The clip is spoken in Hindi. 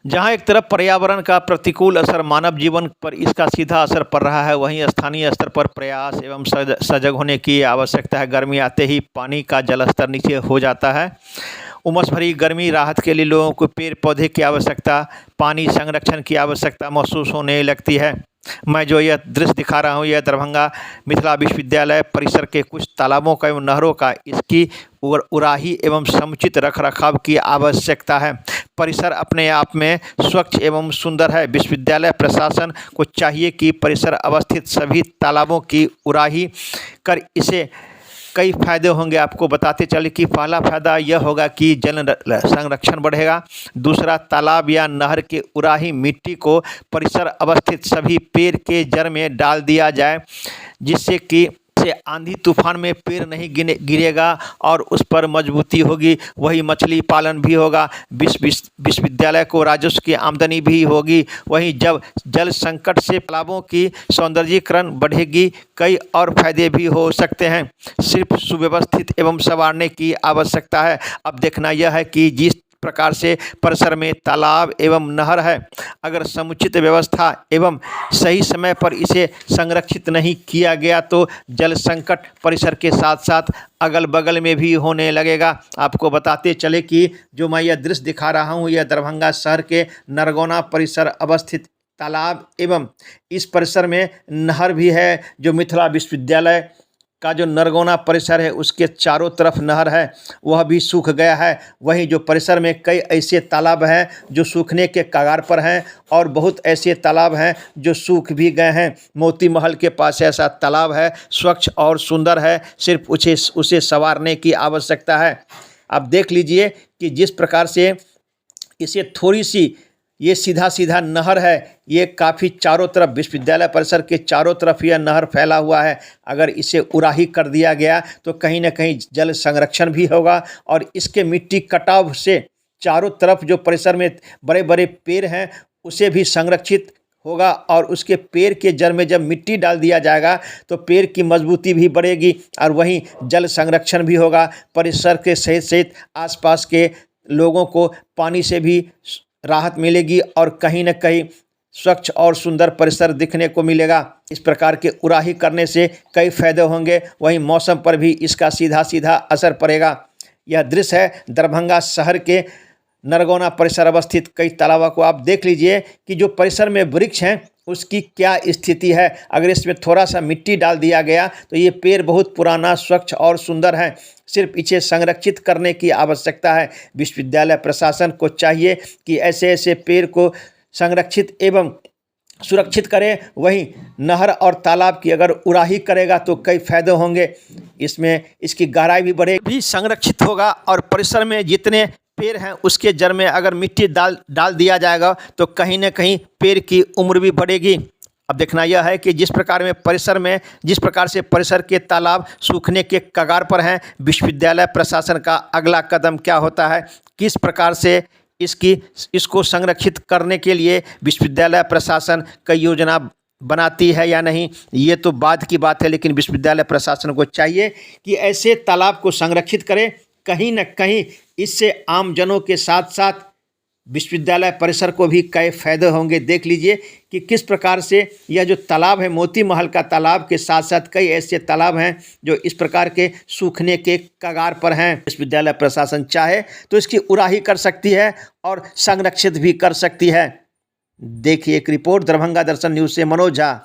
जहाँ एक तरफ पर्यावरण का प्रतिकूल असर मानव जीवन पर इसका सीधा असर पड़ रहा है, वहीं स्थानीय स्तर पर प्रयास एवं सजग होने की आवश्यकता है। गर्मी आते ही पानी का जलस्तर नीचे हो जाता है। उमस भरी गर्मी राहत के लिए लोगों को पेड़ पौधे की आवश्यकता, पानी संरक्षण की आवश्यकता महसूस होने लगती है। मैं जो यह दृश्य दिखा रहा हूँ, यह दरभंगा मिथिला विश्वविद्यालय परिसर के कुछ तालाबों का एवं नहरों का। इसकी उराही एवं समुचित रखरखाव की आवश्यकता है। परिसर अपने आप में स्वच्छ एवं सुंदर है। विश्वविद्यालय प्रशासन को चाहिए कि परिसर अवस्थित सभी तालाबों की उराही कर इसे कई फायदे होंगे। आपको बताते चले कि पहला फायदा यह होगा कि जल संरक्षण बढ़ेगा। दूसरा, तालाब या नहर के उराही मिट्टी को परिसर अवस्थित सभी पेड़ के जड़ में डाल दिया जाए, जिससे कि आंधी तूफान में पेड़ नहीं गिरेगा और उस पर मजबूती होगी। वही मछली पालन भी होगा। विश्वविद्यालय को राजस्व की आमदनी भी होगी। वहीं जब जल संकट से तालाबों की सौंदर्यीकरण बढ़ेगी, कई और फायदे भी हो सकते हैं। सिर्फ सुव्यवस्थित एवं संवारने की आवश्यकता है। अब देखना यह है कि जिस प्रकार से परिसर में तालाब एवं नहर है, अगर समुचित व्यवस्था एवं सही समय पर इसे संरक्षित नहीं किया गया तो जल संकट परिसर के साथ साथ अगल बगल में भी होने लगेगा। आपको बताते चले कि जो मैं यह दृश्य दिखा रहा हूँ, यह दरभंगा शहर के नरगौना परिसर अवस्थित तालाब एवं इस परिसर में नहर भी है। जो मिथिला विश्वविद्यालय का जो नरगौना परिसर है, उसके चारों तरफ नहर है, वह भी सूख गया है। वहीं जो परिसर में कई ऐसे तालाब हैं जो सूखने के कगार पर हैं और बहुत ऐसे तालाब हैं जो सूख भी गए हैं। मोती महल के पास ऐसा तालाब है, स्वच्छ और सुंदर है, सिर्फ उसे संवारने की आवश्यकता है। आप देख लीजिए कि जिस प्रकार से इसे थोड़ी सी ये सीधा नहर है, ये काफ़ी चारों तरफ विश्वविद्यालय परिसर के चारों तरफ यह नहर फैला हुआ है। अगर इसे उराही कर दिया गया तो कहीं ना कहीं जल संरक्षण भी होगा और इसके मिट्टी कटाव से चारों तरफ जो परिसर में बड़े बड़े पेड़ हैं उसे भी संरक्षित होगा और उसके पेड़ के जड़ में जब मिट्टी डाल दिया जाएगा तो पेड़ की मजबूती भी बढ़ेगी और वहीं जल संरक्षण भी होगा। परिसर के सहित आसपास के लोगों को पानी से भी राहत मिलेगी और कहीं न कहीं स्वच्छ और सुंदर परिसर दिखने को मिलेगा। इस प्रकार के उराही करने से कई फायदे होंगे। वहीं मौसम पर भी इसका सीधा असर पड़ेगा। यह दृश्य है दरभंगा शहर के नरगौना परिसर अवस्थित कई तालाबों को। आप देख लीजिए कि जो परिसर में वृक्ष हैं उसकी क्या स्थिति है। अगर इसमें थोड़ा सा मिट्टी डाल दिया गया तो ये पेड़ बहुत पुराना, स्वच्छ और सुंदर है। सिर्फ इसे संरक्षित करने की आवश्यकता है। विश्वविद्यालय प्रशासन को चाहिए कि ऐसे पेड़ को संरक्षित एवं सुरक्षित करें। वहीं नहर और तालाब की अगर उराही करेगा तो कई फायदे होंगे। इसमें इसकी गहराई भी बढ़ेगी, भी संरक्षित होगा और परिसर में जितने पेड़ हैं उसके जड़ में अगर मिट्टी डाल दिया जाएगा तो कहीं ना कहीं पेड़ की उम्र भी बढ़ेगी। अब देखना यह है कि जिस प्रकार से परिसर के तालाब सूखने के कगार पर हैं, विश्वविद्यालय प्रशासन का अगला कदम क्या होता है, किस प्रकार से इसको संरक्षित करने के लिए विश्वविद्यालय प्रशासन कई योजना बनाती है या नहीं, ये तो बाद की बात है। लेकिन विश्वविद्यालय प्रशासन को चाहिए कि ऐसे तालाब को संरक्षित करें। कहीं न कहीं इससे आम जनों के साथ साथ विश्वविद्यालय परिसर को भी कई फायदे होंगे। देख लीजिए कि किस प्रकार से यह जो तालाब है, मोती महल का तालाब के साथ साथ कई ऐसे तालाब हैं जो इस प्रकार के सूखने के कगार पर हैं। विश्वविद्यालय प्रशासन चाहे तो इसकी उराही कर सकती है और संरक्षित भी कर सकती है। देखिए एक रिपोर्ट दरभंगा दर्शन न्यूज़ से मनोज झा।